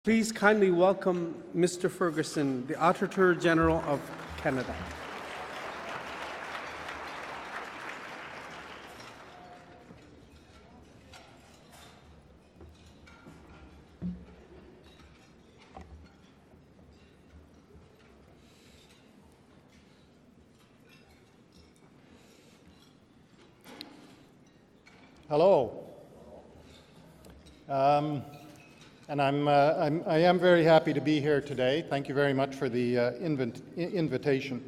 Please kindly welcome Mr. Ferguson, the Auditor General of Canada. Hello. I am very happy to be here today. Thank you very much for the invitation.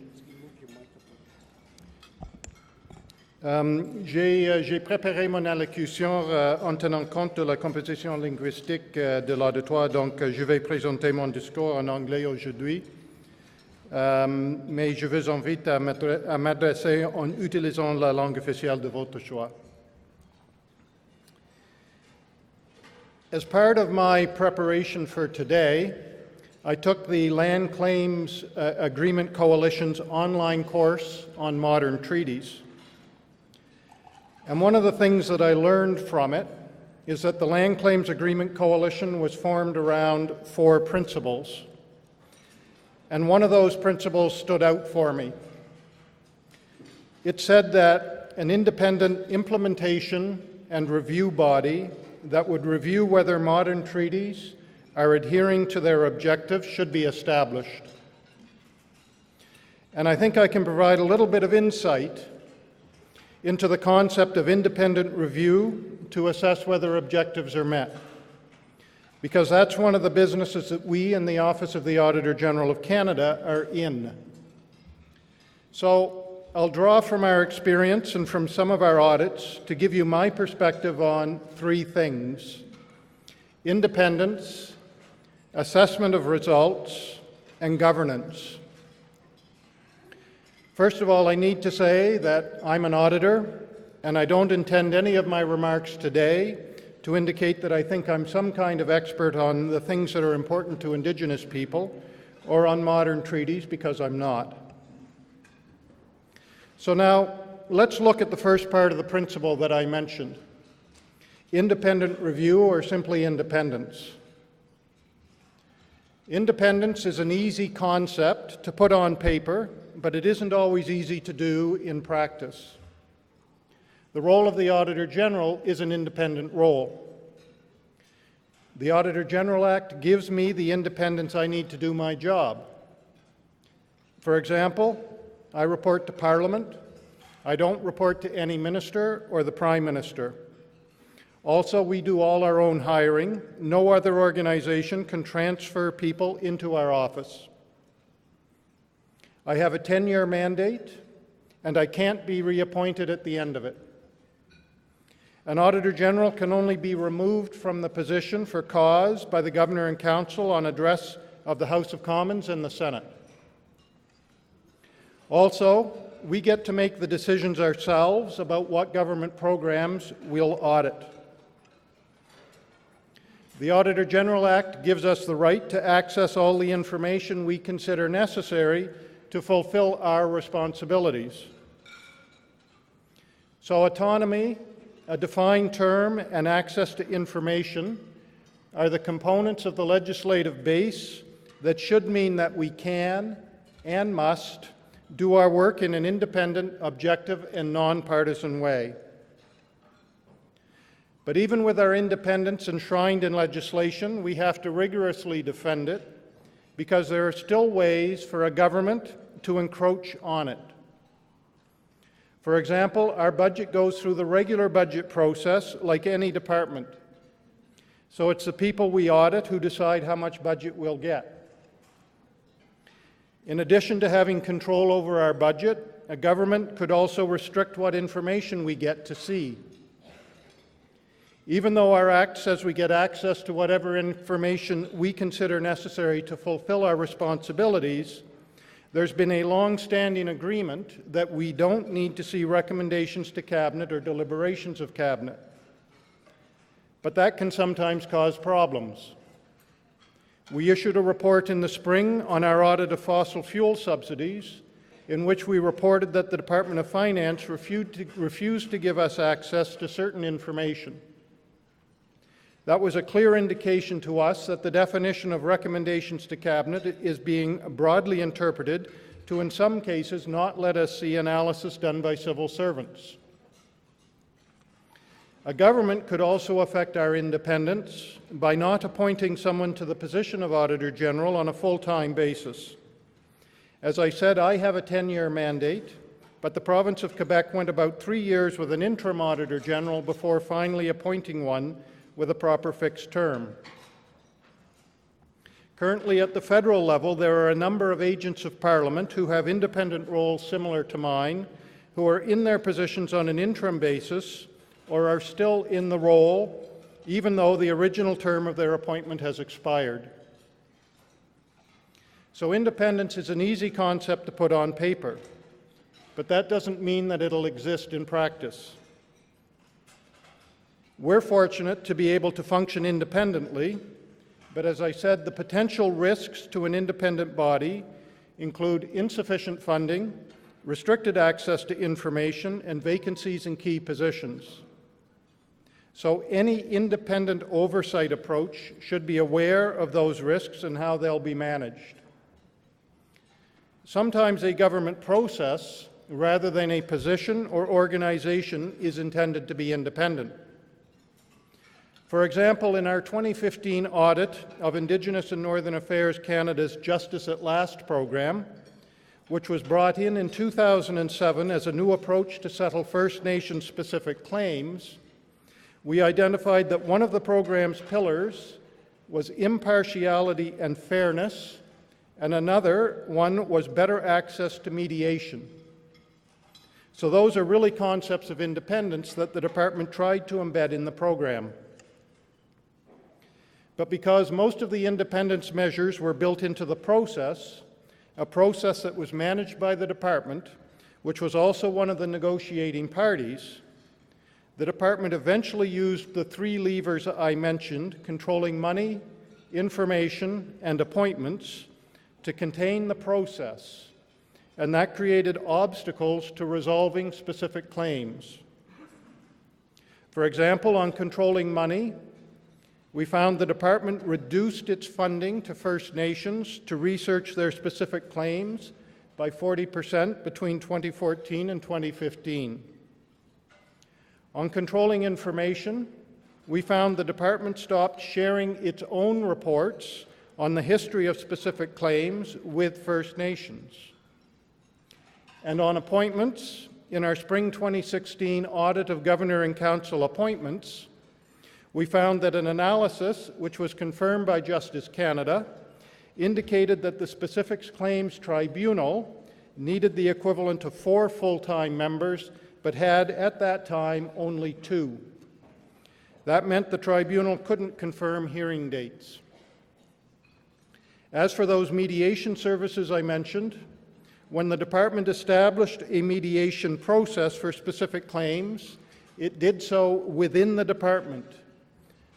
J'ai préparé mon allocution en tenant compte de la composition linguistique de l'auditoire, donc je vais présenter mon discours en anglais aujourd'hui. Mais je vous invite à m'adresser en utilisant la langue officielle de votre choix. As part of my preparation for today, I took the Land Claims Agreement Coalition's online course on modern treaties. And one of the things that I learned from it is that the Land Claims Agreement Coalition was formed around 4 principles. And one of those principles stood out for me. It said that an independent implementation and review body that would review whether modern treaties are adhering to their objectives should be established. And I think I can provide a little bit of insight into the concept of independent review to assess whether objectives are met, because that's one of the businesses that we in the Office of the Auditor General of Canada are in. So I'll draw from our experience and from some of our audits to give you my perspective on 3 things: independence, assessment of results, and governance. First of all, I need to say that I'm an auditor, and I don't intend any of my remarks today to indicate that I think I'm some kind of expert on the things that are important to Indigenous people or on modern treaties, because I'm not. So now, let's look at the first part of the principle that I mentioned: independent review, or simply independence. Independence is an easy concept to put on paper, but it isn't always easy to do in practice. The role of the Auditor General is an independent role. The Auditor General Act gives me the independence I need to do my job. For example, I report to Parliament. I don't report to any minister or the Prime Minister. Also, we do all our own hiring. No other organization can transfer people into our office. I have a 10-year mandate, and I can't be reappointed at the end of it. An Auditor General can only be removed from the position for cause by the Governor and Council on address of the House of Commons and the Senate. Also, we get to make the decisions ourselves about what government programs we'll audit. The Auditor General Act gives us the right to access all the information we consider necessary to fulfill our responsibilities. So autonomy, a defined term, and access to information are the components of the legislative base that should mean that we can and must do our work in an independent, objective, and nonpartisan way. But even with our independence enshrined in legislation, we have to rigorously defend it, because there are still ways for a government to encroach on it. For example, our budget goes through the regular budget process like any department. So it's the people we audit who decide how much budget we'll get. In addition to having control over our budget, a government could also restrict what information we get to see. Even though our Act says we get access to whatever information we consider necessary to fulfill our responsibilities, there's been a long-standing agreement that we don't need to see recommendations to Cabinet or deliberations of Cabinet. But that can sometimes cause problems. We issued a report in the spring on our audit of fossil fuel subsidies, in which we reported that the Department of Finance refused to give us access to certain information. That was a clear indication to us that the definition of recommendations to Cabinet is being broadly interpreted to, in some cases, not let us see analysis done by civil servants. A government could also affect our independence by not appointing someone to the position of Auditor General on a full-time basis. As I said, I have a 10-year mandate, but the province of Quebec went about 3 years with an interim Auditor General before finally appointing one with a proper fixed term. Currently, at the federal level, there are a number of agents of Parliament who have independent roles similar to mine, who are in their positions on an interim basis or are still in the role, even though the original term of their appointment has expired. So independence is an easy concept to put on paper, but that doesn't mean that it'll exist in practice. We're fortunate to be able to function independently, but as I said, the potential risks to an independent body include insufficient funding, restricted access to information, and vacancies in key positions. So any independent oversight approach should be aware of those risks and how they'll be managed. Sometimes a government process, rather than a position or organization, is intended to be independent. For example, in our 2015 audit of Indigenous and Northern Affairs Canada's Justice at Last program, which was brought in 2007 as a new approach to settle First Nation-specific claims, we identified that one of the program's pillars was impartiality and fairness, and another one was better access to mediation. So those are really concepts of independence that the department tried to embed in the program. But because most of the independence measures were built into the process, a process that was managed by the department, which was also one of the negotiating parties, the department eventually used the 3 levers I mentioned, controlling money, information, and appointments, to contain the process, and that created obstacles to resolving specific claims. For example, on controlling money, we found the department reduced its funding to First Nations to research their specific claims by 40% between 2014 and 2015. On controlling information, we found the department stopped sharing its own reports on the history of specific claims with First Nations. And on appointments, in our spring 2016 audit of Governor and Council appointments, we found that an analysis, which was confirmed by Justice Canada, indicated that the Specifics Claims Tribunal needed the equivalent of 4 full-time members, but had at that time only 2. That meant the tribunal couldn't confirm hearing dates. As for those mediation services I mentioned, when the department established a mediation process for specific claims, it did so within the department,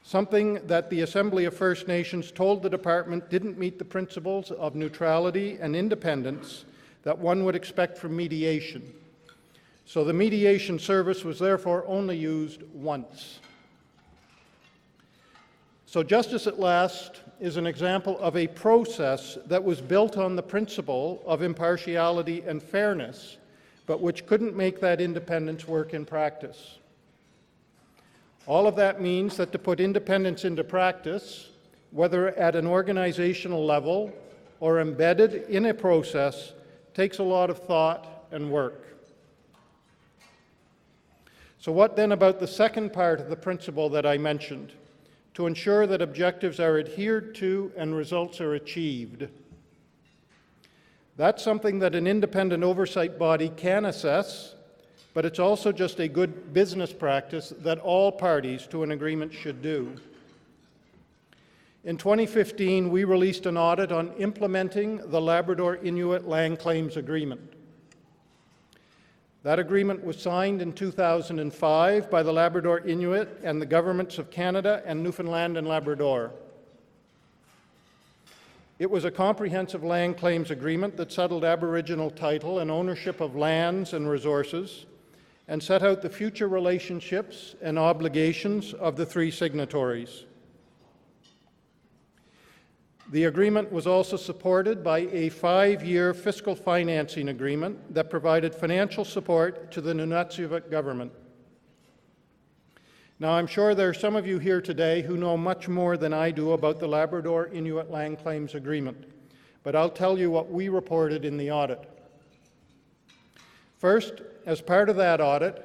something that the Assembly of First Nations told the department didn't meet the principles of neutrality and independence that one would expect from mediation. So the mediation service was therefore only used once. So Justice at Last is an example of a process that was built on the principle of impartiality and fairness, but which couldn't make that independence work in practice. All of that means that to put independence into practice, whether at an organizational level or embedded in a process, takes a lot of thought and work. So what then about the second part of the principle that I mentioned, to ensure that objectives are adhered to and results are achieved? That's something that an independent oversight body can assess, but it's also just a good business practice that all parties to an agreement should do. In 2015, we released an audit on implementing the Labrador Inuit Land Claims Agreement. That agreement was signed in 2005 by the Labrador Inuit and the governments of Canada and Newfoundland and Labrador. It was a comprehensive land claims agreement that settled Aboriginal title and ownership of lands and resources, and set out the future relationships and obligations of the 3 signatories. The agreement was also supported by a 5-year fiscal financing agreement that provided financial support to the Nunatsiavut government. Now, I'm sure there are some of you here today who know much more than I do about the Labrador Inuit Land Claims Agreement, but I'll tell you what we reported in the audit. First, as part of that audit,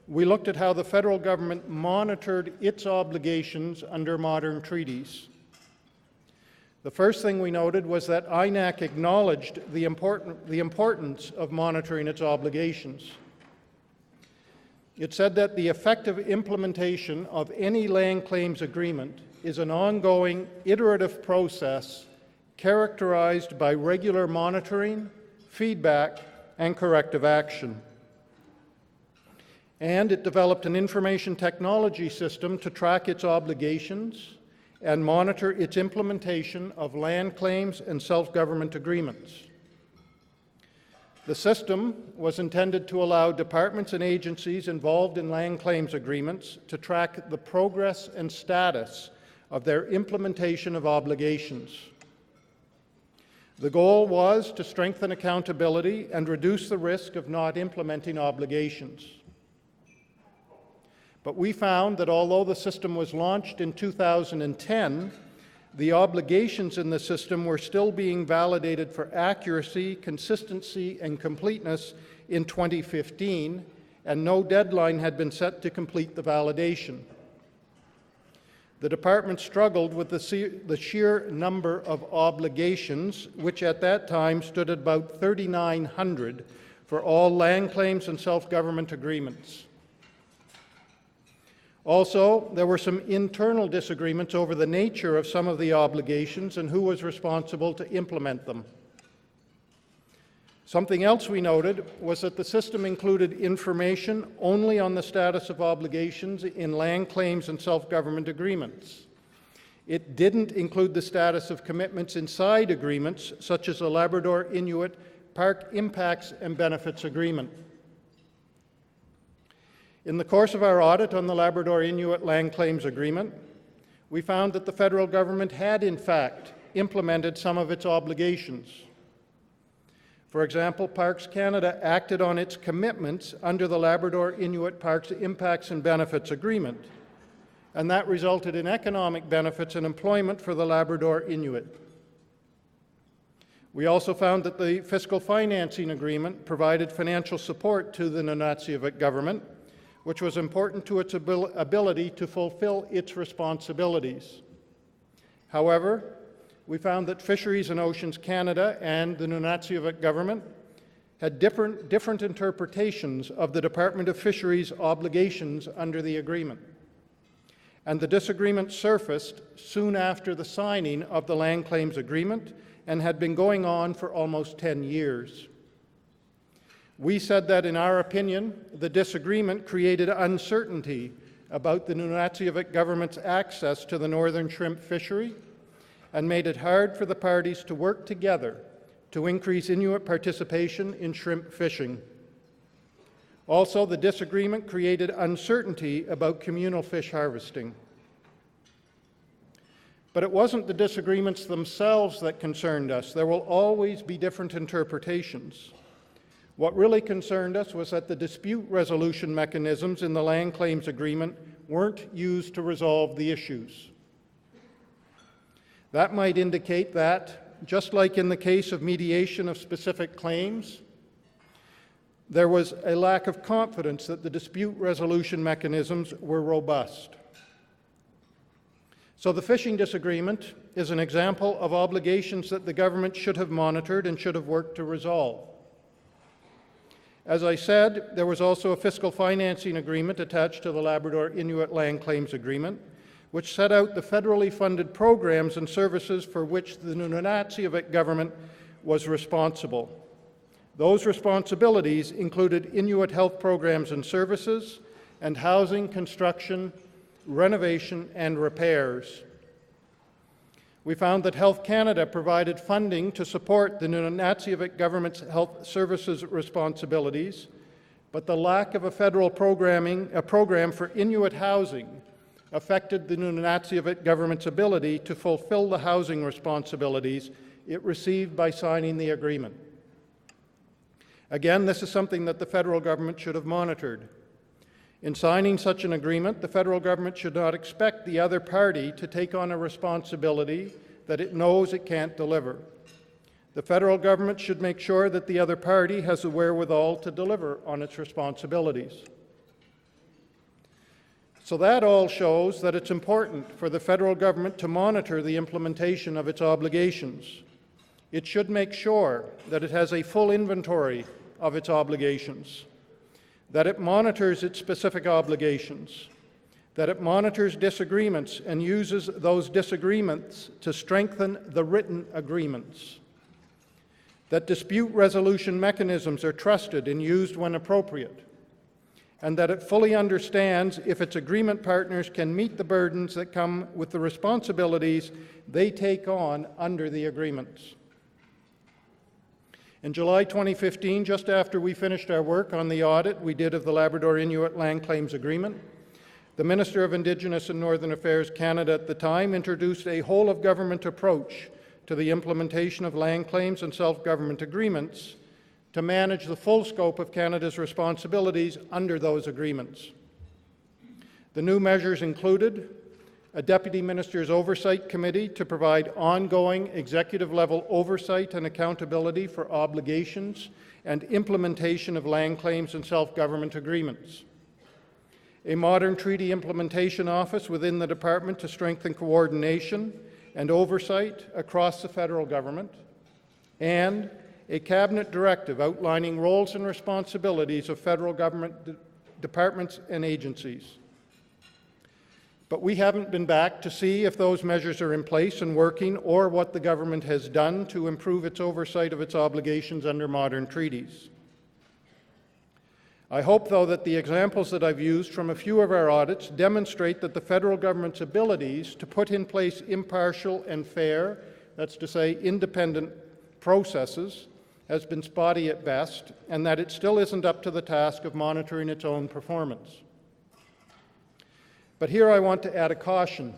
we looked at how the federal government monitored its obligations under modern treaties. The first thing we noted was that INAC acknowledged the importance of monitoring its obligations. It said that the effective implementation of any land claims agreement is an ongoing, iterative process characterized by regular monitoring, feedback, and corrective action. And it developed an information technology system to track its obligations and monitor its implementation of land claims and self-government agreements. The system was intended to allow departments and agencies involved in land claims agreements to track the progress and status of their implementation of obligations. The goal was to strengthen accountability and reduce the risk of not implementing obligations. But we found that although the system was launched in 2010, the obligations in the system were still being validated for accuracy, consistency, and completeness in 2015, and no deadline had been set to complete the validation. The department struggled with the sheer number of obligations, which at that time stood at about 3,900 for all land claims and self-government agreements. Also, there were some internal disagreements over the nature of some of the obligations and who was responsible to implement them. Something else we noted was that the system included information only on the status of obligations in land claims and self-government agreements. It didn't include the status of commitments inside agreements, such as the Labrador Inuit Park Impacts and Benefits Agreement. In the course of our audit on the Labrador Inuit Land Claims Agreement, we found that the federal government had, in fact, implemented some of its obligations. For example, Parks Canada acted on its commitments under the Labrador Inuit Parks Impacts and Benefits Agreement, and that resulted in economic benefits and employment for the Labrador Inuit. We also found that the fiscal financing agreement provided financial support to the Nunatsiavut government, which was important to its ability to fulfill its responsibilities. However, we found that Fisheries and Oceans Canada and the Nunatsiavut government had different interpretations of the Department of Fisheries obligations under the agreement. And the disagreement surfaced soon after the signing of the Land Claims Agreement and had been going on for almost 10 years. We said that, in our opinion, the disagreement created uncertainty about the Nunatsiavut government's access to the northern shrimp fishery and made it hard for the parties to work together to increase Inuit participation in shrimp fishing. Also, the disagreement created uncertainty about communal fish harvesting. But it wasn't the disagreements themselves that concerned us. There will always be different interpretations. What really concerned us was that the dispute resolution mechanisms in the Land Claims Agreement weren't used to resolve the issues. That might indicate that, just like in the case of mediation of specific claims, there was a lack of confidence that the dispute resolution mechanisms were robust. So the fishing disagreement is an example of obligations that the government should have monitored and should have worked to resolve. As I said, there was also a fiscal financing agreement attached to the Labrador Inuit Land Claims Agreement, which set out the federally funded programs and services for which the Nunatsiavut government was responsible. Those responsibilities included Inuit health programs and services, and housing, construction, renovation, and repairs. We found that Health Canada provided funding to support the Nunatsiavut government's health services responsibilities, but the lack of a federal program for Inuit housing affected the Nunavut government's ability to fulfill the housing responsibilities it received by signing the agreement. Again, this is something that the federal government should have monitored. In signing such an agreement, the federal government should not expect the other party to take on a responsibility that it knows it can't deliver. The federal government should make sure that the other party has the wherewithal to deliver on its responsibilities. So that all shows that it's important for the federal government to monitor the implementation of its obligations. It should make sure that it has a full inventory of its obligations, that it monitors its specific obligations, that it monitors disagreements and uses those disagreements to strengthen the written agreements, that dispute resolution mechanisms are trusted and used when appropriate, and that it fully understands if its agreement partners can meet the burdens that come with the responsibilities they take on under the agreements. In July 2015, just after we finished our work on the audit we did of the Labrador Inuit Land Claims Agreement, the Minister of Indigenous and Northern Affairs Canada at the time introduced a whole-of-government approach to the implementation of land claims and self-government agreements to manage the full scope of Canada's responsibilities under those agreements. The new measures included a Deputy Minister's Oversight Committee to provide ongoing executive-level oversight and accountability for obligations and implementation of land claims and self-government agreements, a modern treaty implementation office within the department to strengthen coordination and oversight across the federal government, and a cabinet directive outlining roles and responsibilities of federal government departments and agencies. But we haven't been back to see if those measures are in place and working, or what the government has done to improve its oversight of its obligations under modern treaties. I hope, though, that the examples that I've used from a few of our audits demonstrate that the federal government's abilities to put in place impartial and fair, that's to say independent processes, has been spotty at best, and that it still isn't up to the task of monitoring its own performance. But here I want to add a caution.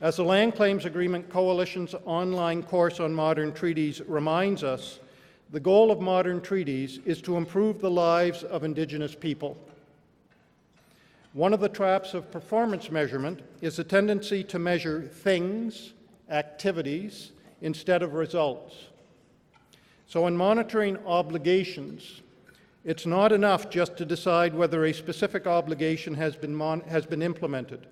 As the Land Claims Agreement Coalition's online course on modern treaties reminds us, the goal of modern treaties is to improve the lives of Indigenous people. One of the traps of performance measurement is the tendency to measure things, activities, instead of results. So in monitoring obligations, it's not enough just to decide whether a specific obligation has been implemented.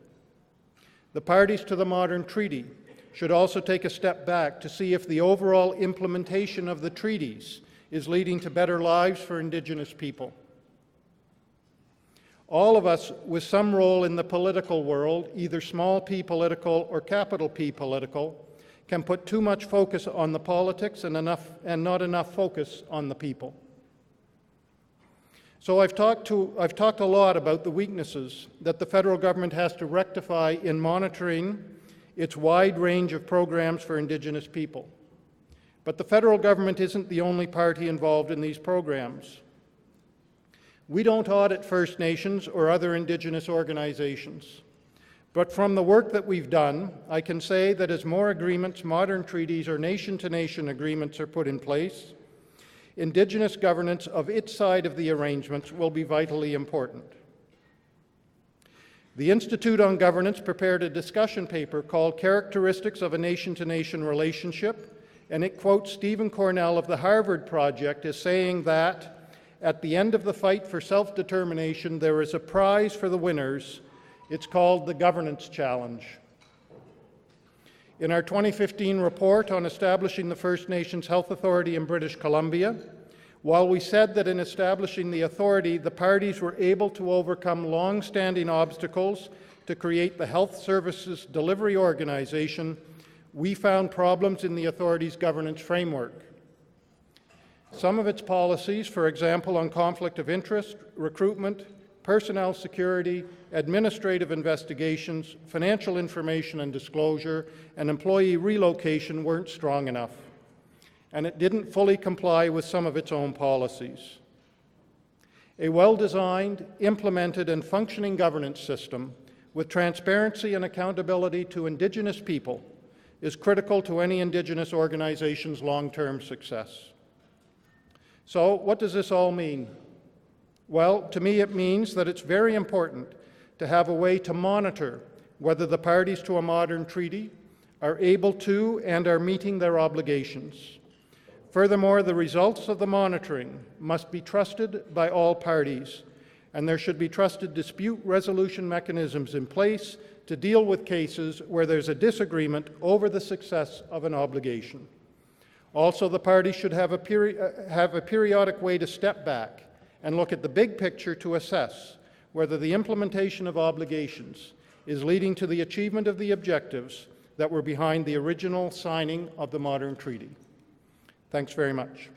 The parties to the modern treaty should also take a step back to see if the overall implementation of the treaties is leading to better lives for Indigenous people. All of us with some role in the political world, either small p political or capital P political, can put too much focus on the politics and not enough focus on the people. So I've talked a lot about the weaknesses that the federal government has to rectify in monitoring its wide range of programs for Indigenous people. But the federal government isn't the only party involved in these programs. We don't audit First Nations or other Indigenous organizations. But from the work that we've done, I can say that as more agreements, modern treaties, or nation-to-nation agreements are put in place, Indigenous governance of its side of the arrangements will be vitally important. The Institute on Governance prepared a discussion paper called Characteristics of a Nation-to-Nation Relationship, and it quotes Stephen Cornell of the Harvard Project as saying that, at the end of the fight for self-determination, there is a prize for the winners. It's called the Governance Challenge. In our 2015 report on establishing the First Nations Health Authority in British Columbia, while we said that in establishing the authority, the parties were able to overcome long-standing obstacles to create the Health Services Delivery Organization, we found problems in the authority's governance framework. Some of its policies, for example, on conflict of interest, recruitment, personnel security, administrative investigations, financial information and disclosure, and employee relocation weren't strong enough, and it didn't fully comply with some of its own policies. A well-designed, implemented, and functioning governance system with transparency and accountability to Indigenous people is critical to any Indigenous organization's long-term success. So, what does this all mean? Well, to me it means that it's very important to have a way to monitor whether the parties to a modern treaty are able to and are meeting their obligations. Furthermore, the results of the monitoring must be trusted by all parties, and there should be trusted dispute resolution mechanisms in place to deal with cases where there's a disagreement over the success of an obligation. Also, the parties should have a periodic way to step back and look at the big picture to assess whether the implementation of obligations is leading to the achievement of the objectives that were behind the original signing of the modern treaty. Thanks very much.